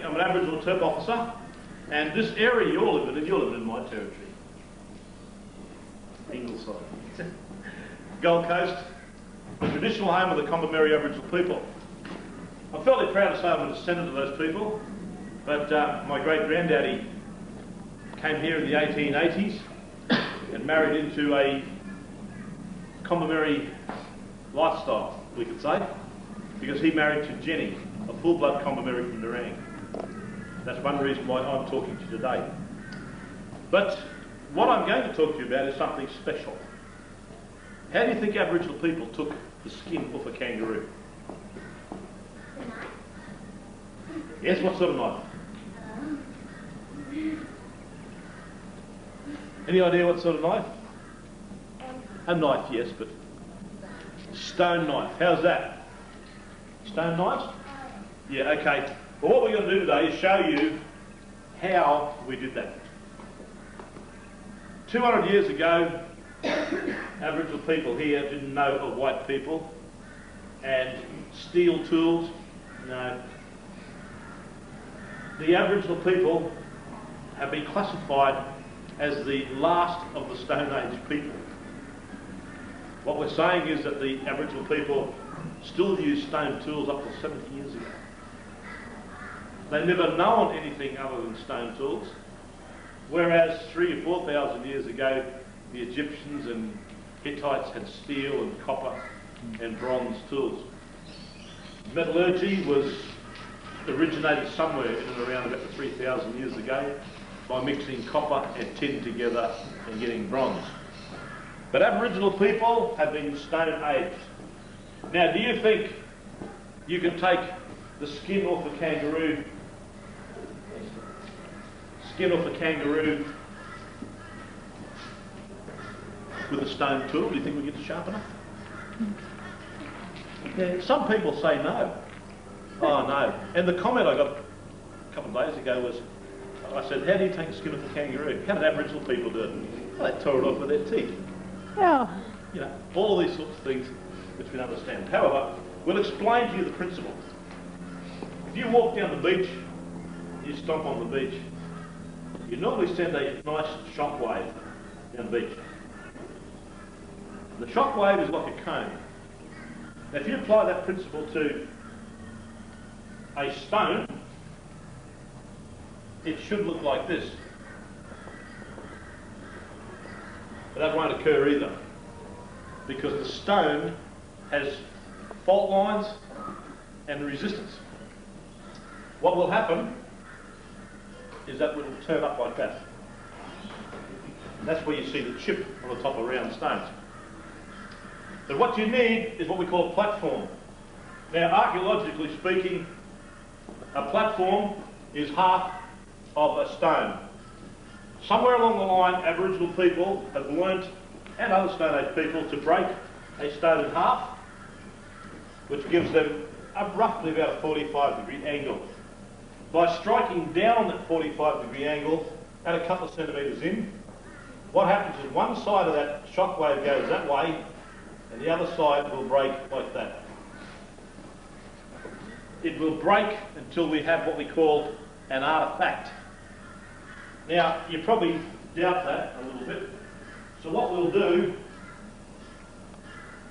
I'm an Aboriginal turf officer, and this area you're living in my territory. Ingleside. Gold Coast, the traditional home of the Kombumerri Aboriginal people. I'm fairly proud to say I'm a descendant of those people, but my great-granddaddy came here in the 1880s and married into a Kombumerri lifestyle, we could say, because he married to Jenny, a full-blood Kombumerri from Nerang. That's one reason why I'm talking to you today. But what I'm going to talk to you about is something special. How do you think Aboriginal people took the skin off a kangaroo? Yes, what sort of knife? Any idea what sort of knife? A knife, yes, but stone knife. How's that? Stone knives? Yeah, okay. Well, what we're going to do today is show you how we did that. 200 years ago, Aboriginal people here didn't know of white people, and steel tools, no. The Aboriginal people have been classified as the last of the Stone Age people. What we're saying is that the Aboriginal people still use stone tools up to 70 years ago. They've never known anything other than stone tools, whereas 3,000 or 4,000 years ago, the Egyptians and Hittites had steel and copper and bronze tools. Metallurgy was originated somewhere in and around about 3,000 years ago by mixing copper and tin together and getting bronze. But Aboriginal people have been stone aged. Now, do you think you can take the skin off a kangaroo with a stone tool? Do you think we get it sharp enough? Yeah, some people say no. Oh no. And the comment I got a couple of days ago was, I said, how do you take the skin off a kangaroo? How did Aboriginal people do it? Well, they tore it off with their teeth. Yeah. You know, all these sorts of things which we understand. However, we'll explain to you the principle. If you walk down the beach, you stomp on the beach, you normally send a nice shock wave down the beach. The shock wave is like a cone. Now, if you apply that principle to a stone, it should look like this. But that won't occur either, because the stone has fault lines and resistance. What will happen is that it will turn up like that. And that's where you see the chip on the top of round stones. But what you need is what we call a platform. Now, archaeologically speaking, a platform is half of a stone. Somewhere along the line, Aboriginal people have learnt, and other Stone Age people, to break a stone in half, which gives them roughly about a 45-degree angle. By striking down on that 45-degree angle at a couple of centimetres in, what happens is one side of that shock wave goes that way, and the other side will break like that. It will break until we have what we call an artefact. Now, you probably doubt that a little bit. So what we'll do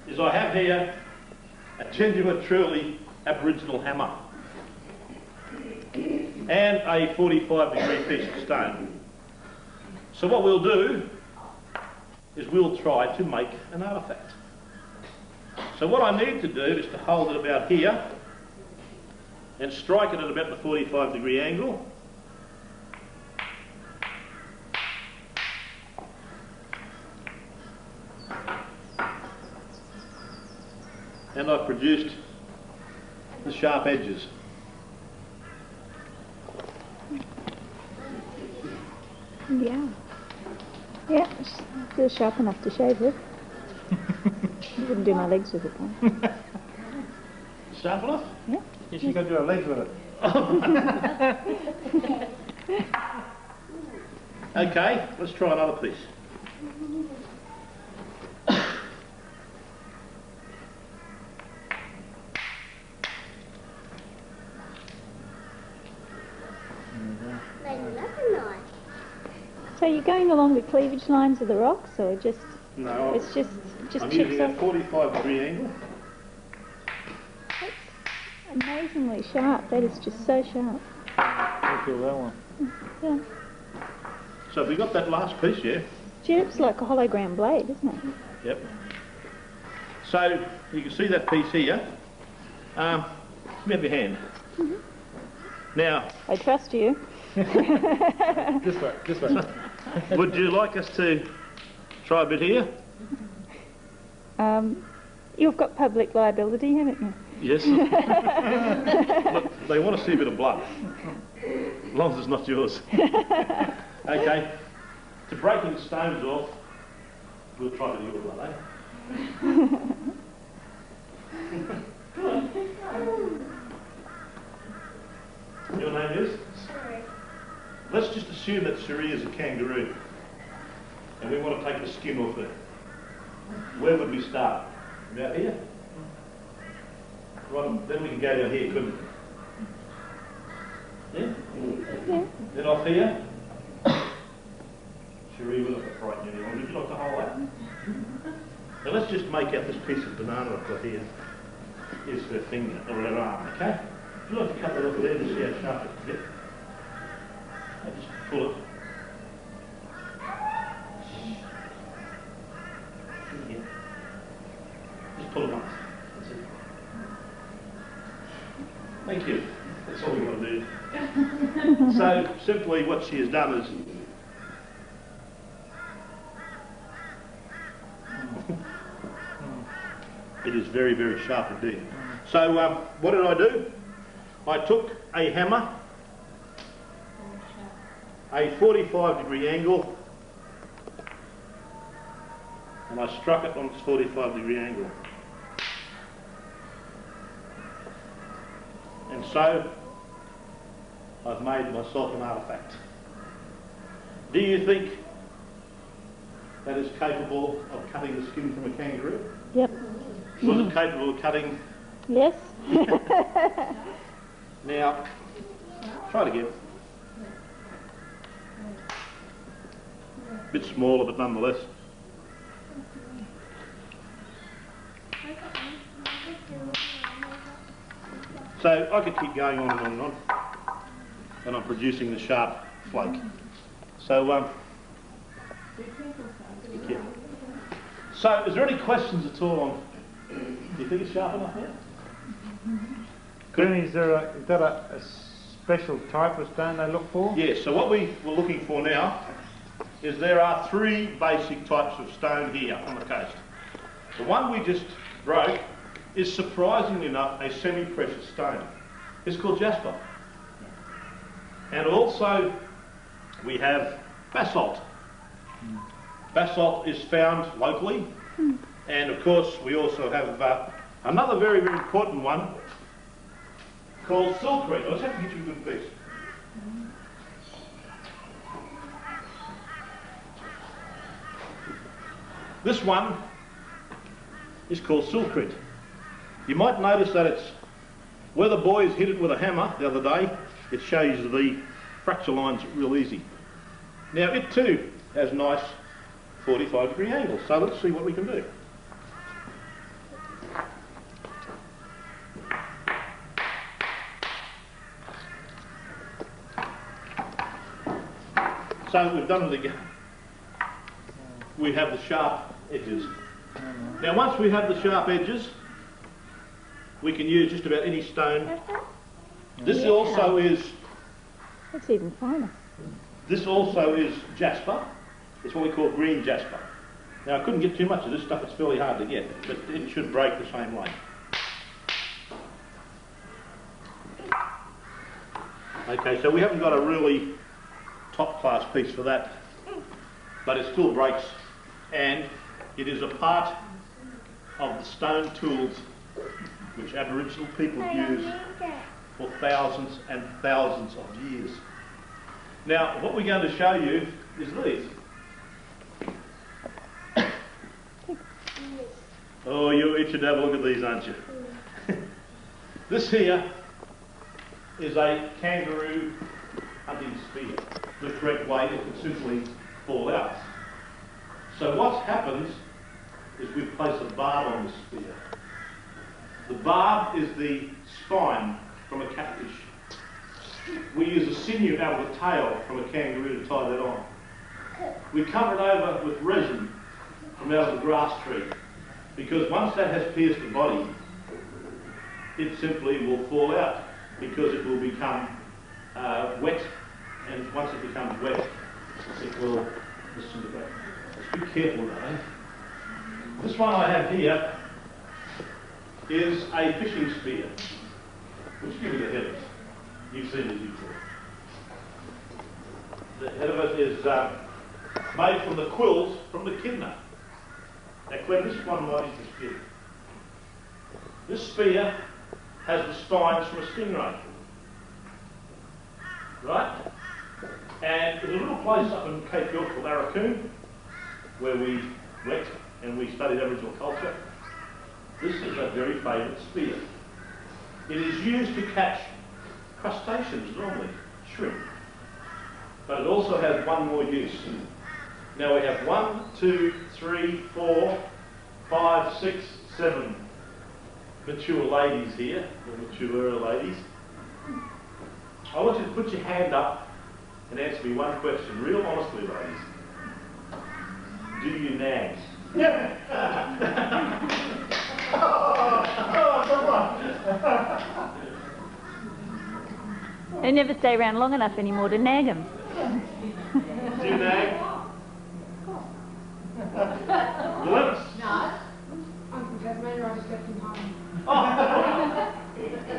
is I have here a genuine, truly Aboriginal hammer and a 45-degree piece of stone. So what we'll do is we'll try to make an artefact. So what I need to do is to hold it about here and strike it at about the 45-degree angle. And I've produced the sharp edges. Yeah. Yeah, it's still sharp enough to shave with. You wouldn't do my legs with it, though. Sharp enough? Yeah. Yes, you can do our legs with it. Okay, let's try another piece. So you're going along the cleavage lines of the rocks, or just No, it's just I'm chips using a off? 45-degree angle. That's amazingly sharp. That is just so sharp. I feel that one. Yeah. So have we got that last piece, yeah? Gee, it's like a hologram blade, isn't it? Yep. So you can see that piece here. Give me your hand. Now, I trust you. This way, this way. would you like us to try a bit here? You've got public liability, haven't you? Yes. Look, they want to see a bit of blood, as long as it's not yours. Okay. To breaking the stones off, we'll try to do your blood, eh? Your name is? Sorry. Let's just assume that Cherie is a kangaroo, and we want to take the skin off her. Where would we start? About here? Right, then we can go down here, couldn't we? Yeah? Yeah. Then off here. Cherie, we're not going to frighten anyone. Would you like to hold that? Now let's just make out this piece of banana I've got here. Here's her finger, or her arm, okay? Would you like to cut that off there to see how sharp it can get? Now just pull it. Yeah. Just pull it once. That's it. Thank you. That's all we want to do. So simply what she has done is it is very, very sharp indeed. So what did I do? I took a hammer, a 45-degree angle, and I struck it on its 45-degree angle. And so I've made myself an artefact. Do you think that is capable of cutting the skin from a kangaroo? Yep. Was it capable of cutting? Yes. Now, try it again. A bit smaller, but nonetheless. So I could keep going on and on and on, and I'm producing the sharp flake. So, yeah. So, is there any questions at all on? Do you think it's sharp enough yet? Then is that a special type of stone they look for? Yes, so what we were looking for now is there are three basic types of stone here on the coast. The one we just broke is surprisingly enough a semi-precious stone. It's called jasper. And also we have basalt. Basalt is found locally, and of course we also have another very, very important one called silkreed. Let's have to get you a good piece. This one is called silkreed. You might notice that it's where the boys hit it with a hammer the other day, it shows the fracture lines real easy. Now it too has nice 45-degree angles, so let's see what we can do. So we've done it again. We have the sharp edges. Now once we have the sharp edges, we can use just about any stone. This also is... That's even finer. This also is jasper. It's what we call green jasper. Now I couldn't get too much of this stuff, it's fairly hard to get, but it should break the same way. Okay, so we haven't got a really top class piece for that, but it still breaks, and it is a part of the stone tools which Aboriginal people use for thousands and thousands of years. Now, what we're going to show you is these. Oh, you're itching to have a look at these, aren't you? This here is a kangaroo hunting spear. The correct way, you can simply fall out. So what happens is we place a barb on the spear. The barb is the spine from a catfish. We use a sinew out of the tail from a kangaroo to tie that on. We cover it over with resin from out of the grass tree, because once that has pierced the body, it simply will fall out, because it will become wet, and once it becomes wet, it will disintegrate. Just be careful of that, eh? This one I have here is a fishing spear, which give me the head of it. You've seen it before. The head of it is made from the quills from the kidna. Now, Glenn, this one lies the spear. This spear has the spines from a stingray. Right? And there's a little place up in Cape York called Arakoon, where we went and we studied Aboriginal culture. This is a very favourite spear. It is used to catch crustaceans normally, shrimp. But it also has one more use. Now we have 1, 2, 3, 4, 5, 6, 7 mature ladies here, or mature ladies. I want you to put your hand up and answer me one question, real honestly, ladies. Do you nag? They never stay around long enough anymore to nag them. Do you nag? Lips? No. I'm from Tasmania, I just left from home.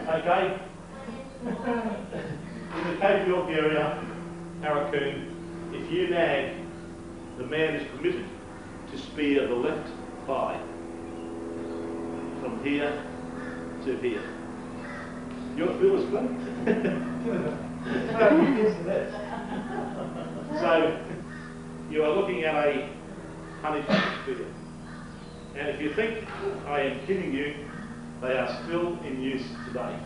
Okay. In the Cape York area, Arakoon, if you nag, the man is permitted to spear the left thigh from here to here. You want to feel this one? So, you are looking at a punishment spear. And if you think I am kidding you, they are still in use today.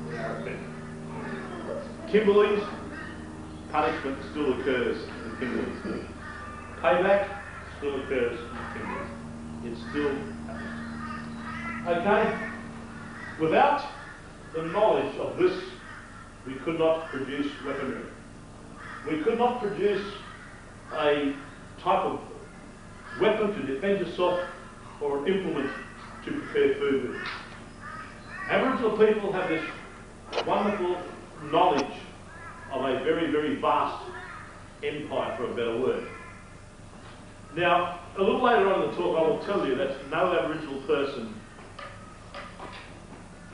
They are effective. Kimberley's, punishment still occurs in Kimberley's. Payback still occurs in Kimberley's. It still happens. Okay? Without the knowledge of this, we could not produce weaponry. We could not produce a type of weapon to defend yourself or an implement to prepare food with. Aboriginal people have this wonderful knowledge of a very, very vast empire, for a better word. Now, a little later on in the talk, I will tell you that no Aboriginal person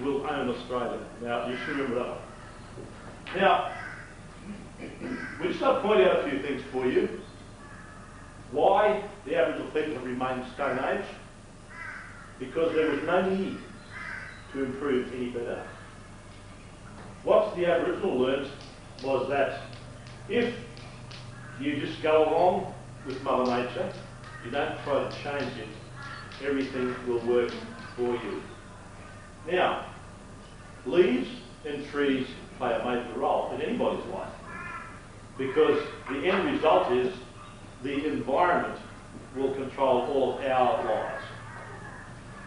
will own Australia. Now, you should remember that one. Now, we just got to point out a few things for you. Why the Aboriginal people have remained Stone Age? Because there was no need to improve any better. What the Aboriginal learnt was that if you just go along with Mother Nature, you don't try to change it, everything will work for you. Now, leaves and trees play a major role in anybody's life, because the end result is the environment will control all of our lives.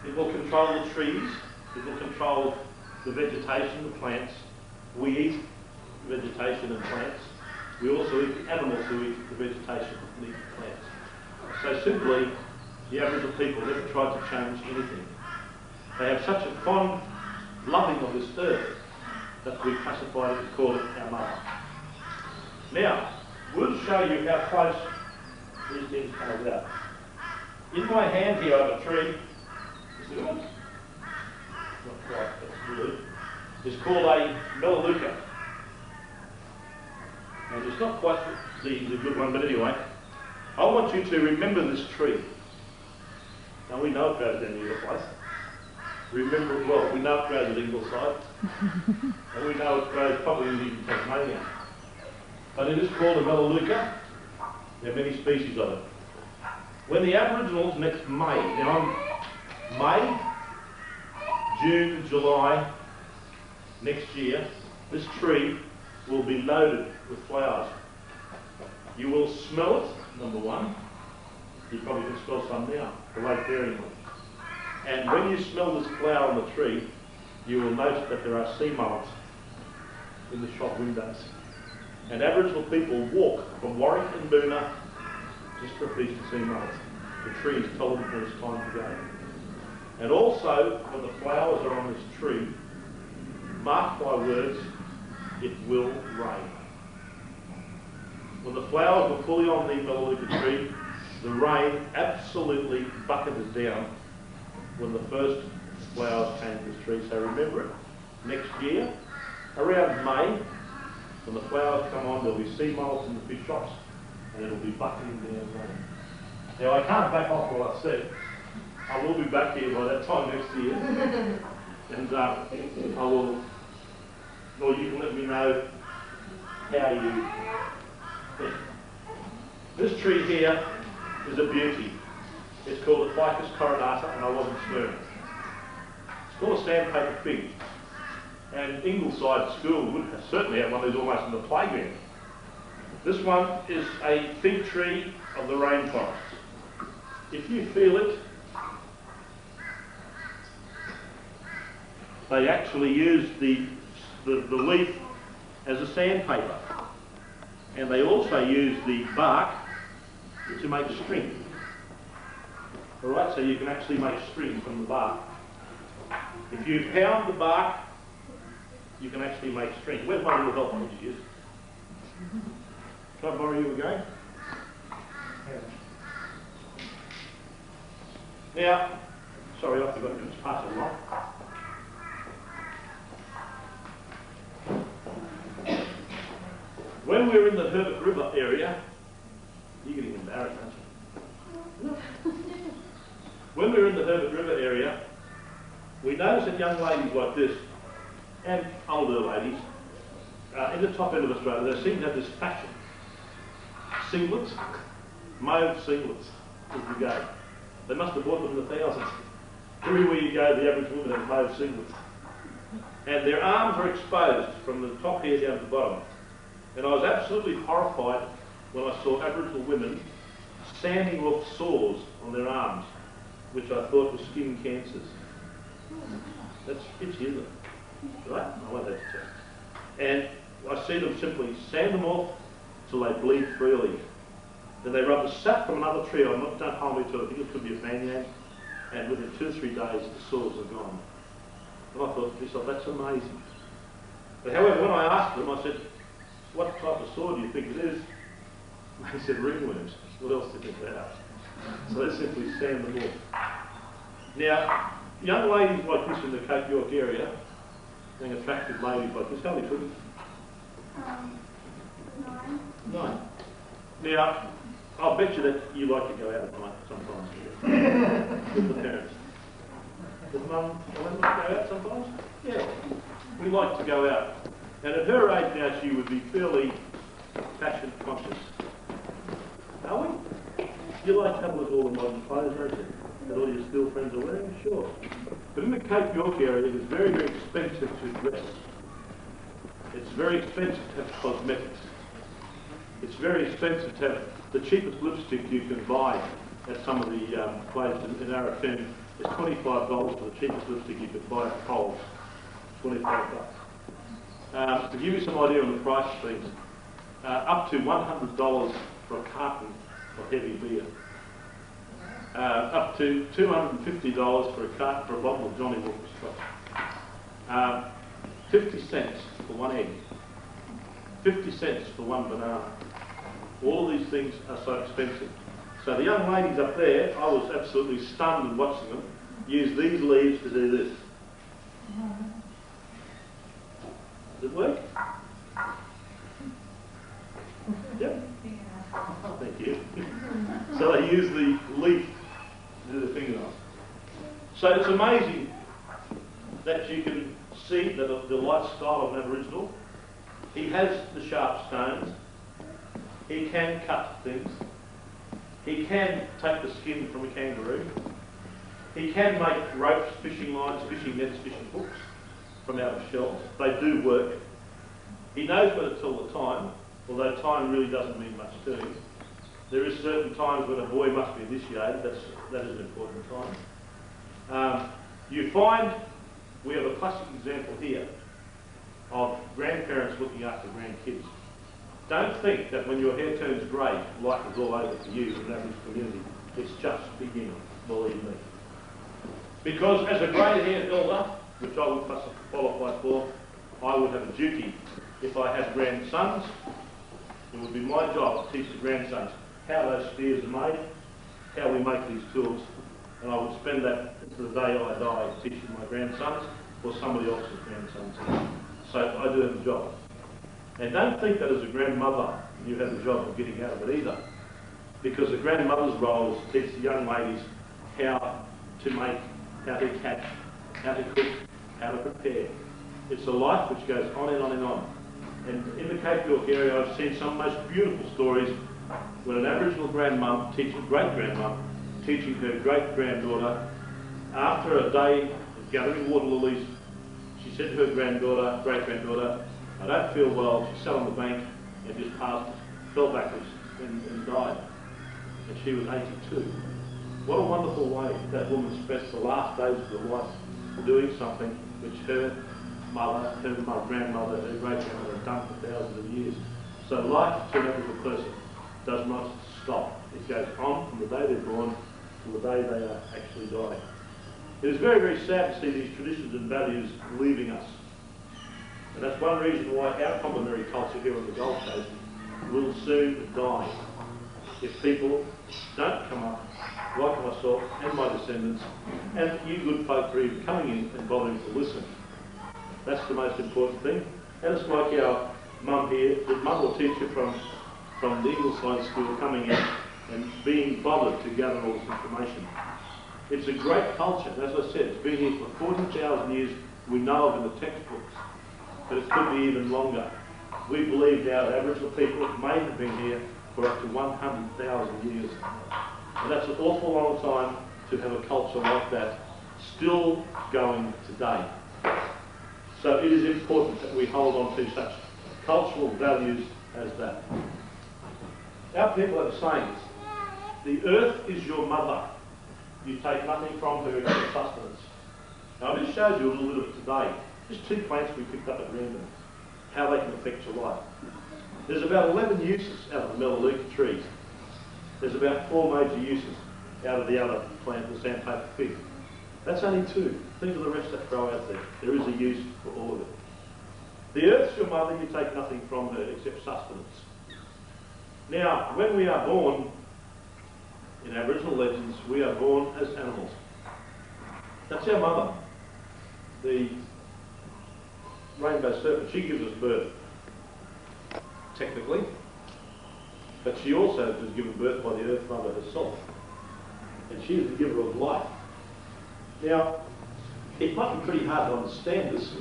It will control the trees, it will control the vegetation, the plants. We eat vegetation and plants. We also eat the animals who eat the vegetation and eat the plants. So simply, the Aboriginal people never tried to change anything. They have such a fond loving of this earth that we classify it and call it our mother. Now, we'll show you how close these things come about. In my hand here I have a tree. You see what? Not quite, that's blue. It's called a melaleuca. And it's not quite the good one, but anyway, I want you to remember this tree. Now we know it grows down the other place. Remember it well. We know it grows at Ingleside. And we know it grows probably in Tasmania. But it is called a melaleuca. There are many species of it. When the Aboriginals next May, now May, June, July next year, this tree will be loaded with flowers. You will smell it, number one. You probably can smell some now, the late bearing one. And when you smell this flower on the tree, you will notice that there are sea mullet in the shop windows. And Aboriginal people walk from Warwick and Boona just for a piece of sea mullet. The tree is told them it's time to go. And also, when the flowers are on this tree, mark my words, it will rain. When the flowers were fully on the Melaleuca tree, the rain absolutely bucketed down when the first flowers came to the tree. So remember it, next year, around May, when the flowers come on, there'll be sea moults in the fish shops, and it'll be bucketing down rain. Now I can't back off what I said. I will be back here by that time next year, and I will, or you can let me know how you. This tree here is a beauty. It's called a Ficus coronata, and I wasn't swearing. It's called a sandpaper fig. And Ingleside School would certainly have one of these almost in the playground. This one is a fig tree of the rainforest. If you feel it, they actually use the leaf as a sandpaper. And they also use the bark to make string. Alright, so you can actually make string from the bark. If you pound the bark, you can actually make string. Where's my little help on this use? Can I borrow you again? Now, sorry, I forgot to just pass it along. When we were in the Herbert River area, you're getting embarrassed, aren't you? When we were in the Herbert River area, we noticed that young ladies like this, and older ladies, in the top end of Australia, they seem to have this fashion. Singlets, mauve singlets, as you go. They must have bought them in the thousands. Everywhere you go, the average woman has mauve singlets. And their arms are exposed from the top here down to the bottom. And I was absolutely horrified when I saw Aboriginal women sanding off sores on their arms, which I thought were skin cancers. That's itchy, isn't it? Right? I won't have to tell. And I see them simply sand them off till they bleed freely. Then they rub the sap from another tree, don't hold me to it, I think it could be a banyan, and within 2 or 3 days the sores are gone. And I thought to myself, that's amazing. But however, when I asked them, I said, what type of sore do you think it is? They said ringworms. What else do you think they are? So they simply sand them off. Now, young ladies like this in the Cape York area, young attractive ladies like this, how many children? 9. 9. Now, I'll bet you that you like to go out at night sometimes with the parents. Does Mum like to go out sometimes? Yeah. We like to go out. And at her age now, she would be fairly fashion conscious. Are we? You like to have a look at all the modern clothes, don't you? That all your school friends are wearing? Sure. But in the Cape York area, it is very, very expensive to dress. It's very expensive to have cosmetics. It's very expensive to have the cheapest lipstick you can buy at some of the places in Arakan is $25 for the cheapest lipstick you could buy at Coles. $25. To give you some idea on the price of things, up to $100 for a carton of heavy beer. Up to $250 for a bottle of Johnny Walker Scotch. 50 cents for one egg. 50 cents for one banana. All of these things are so expensive. So the young ladies up there, I was absolutely stunned in watching them use these leaves to do this. Does it work? Yep. Thank you. So they use the leaf to do the fingernails. So it's amazing that you can see the lifestyle of an Aboriginal. He has the sharp stones. He can cut things. He can take the skin from a kangaroo. He can make ropes, fishing lines, fishing nets, fishing hooks from out of shells. They do work. He knows where to tell the time. although time really doesn't mean much to him. There is certain times when a boy must be initiated. That is an important time. You find we have a classic example here of grandparents looking after grandkids. Don't think that when your hair turns grey, life is all over for you in an Aboriginal community. It's just beginning, believe me. Because as a grey-haired elder, which I would qualify for, I would have a duty. If I had grandsons, it would be my job to teach the grandsons how those spears are made, how we make these tools, and I would spend that to the day I die teaching my grandsons or somebody else's grandsons. So I do have a job. And don't think that as a grandmother you have the job of getting out of it either, because the grandmother's role is to teach the young ladies how to make, how to catch, how to cook, how to prepare. It's a life which goes on and on and on. And in the Cape York area I've seen some most beautiful stories when an Aboriginal grandmum teaching, great-grandmum, teaching her great-granddaughter, after a day of gathering water lilies, she said to her granddaughter, great-granddaughter, I don't feel well. She sat on the bank and just passed, fell backwards and died. And she was 82. What a wonderful way that woman spent the last days of her life doing something which her mother, her grandmother, her great-grandmother had done for thousands of years. So life to an Aboriginal person does not stop. It goes on from the day they're born to the day they are actually dying. It is very, very sad to see these traditions and values leaving us. And that's one reason why our Kombumerri culture here on the Gold Coast will soon die if people don't come up, like myself and my descendants, and you good folk are even coming in and bothering to listen. That's the most important thing. And it's like our mum here, the mum or teacher from the Ingleside School coming in and being bothered to gather all this information. It's a great culture, and as I said, it's been here for 40,000 years. We know of in the textbooks, but it could be even longer. We believe now that Aboriginal people may have been here for up to 100,000 years. And that's an awful long time to have a culture like that still going today. So it is important that we hold on to such cultural values as that. Our people have sayings. The earth is your mother. You take nothing from her except sustenance. Now I just showed you a little bit of it today. Just 2 plants we picked up at random. How they can affect your life. There's about 11 uses out of the melaleuca trees. There's about 4 major uses out of the other plant, the sandpaper fig. That's only 2. Think of the rest that grow out there. There is a use for all of it. The earth's your mother, you take nothing from her except sustenance. Now, when we are born, in Aboriginal legends, we are born as animals. That's our mother. The rainbow serpent, she gives us birth, technically, but she also was given birth by the Earth Mother herself, and she is the giver of life. Now, it might be pretty hard to understand this,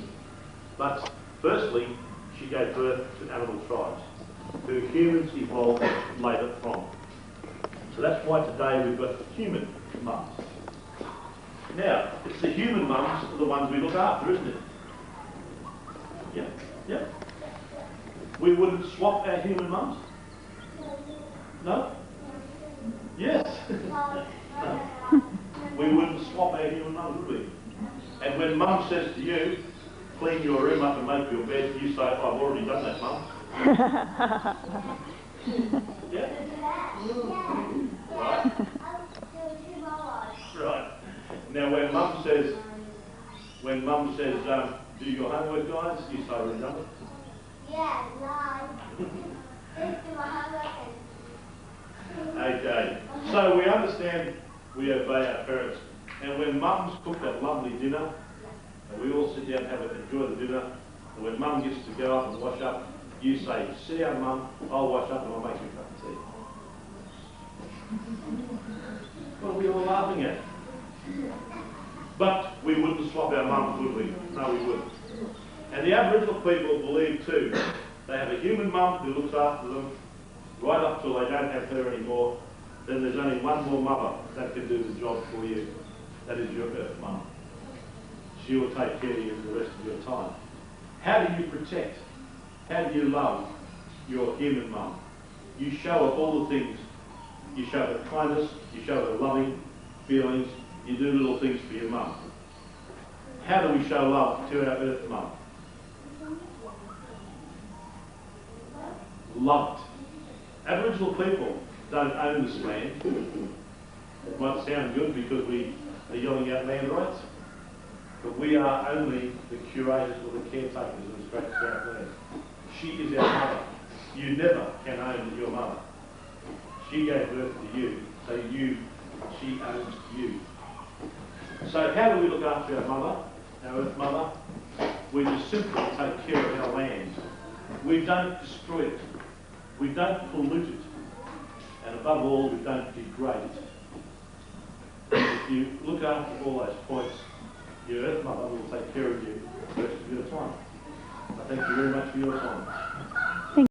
but firstly, she gave birth to animal tribes, who humans evolved later from. So that's why today we've got human mums. Now, it's the human mums are the ones we look after, isn't it? Yeah, yeah. We wouldn't swap our human mums? No? Yes. No. We wouldn't swap our human mums, would we? And when mum says to you, clean your room up and make your bed, you say, I've already done that, mum. Yeah? Right. Right. Now when mum says, do your homework, guys, you say, already done it? Yeah, no. Just do my homework and... Okay. So we understand we obey our parents. And when mums cook that lovely dinner, and we all sit down and enjoy the dinner, and when mum gets to go up and wash up, you say, sit down, mum, I'll wash up and I'll make you a cup of tea. What are we all laughing at? But we wouldn't swap our mums, would we? No, we wouldn't. And the Aboriginal people believe too, they have a human mum who looks after them right up till they don't have her anymore. Then there's only one more mother that can do the job for you. That is your earth mum. She will take care of you for the rest of your time. How do you protect? How do you love? your human mum. You show her all the things. You show her kindness, you show her loving feelings, you do little things for your mum. How do we show love to our earth mum? Love it. Aboriginal people don't own this land. It might sound good because we are yelling out land rights, but we are only the curators or the caretakers of this great Southland. She is our mother. You never can own your mother. She gave birth to you, so she owns you. So how do we look after our mother, our earth mother? We just simply take care of our land. We don't destroy it. We don't pollute it. And above all, we don't degrade it. If you look after all those points, your earth mother will take care of you the rest of your time. I thank you very much for your time.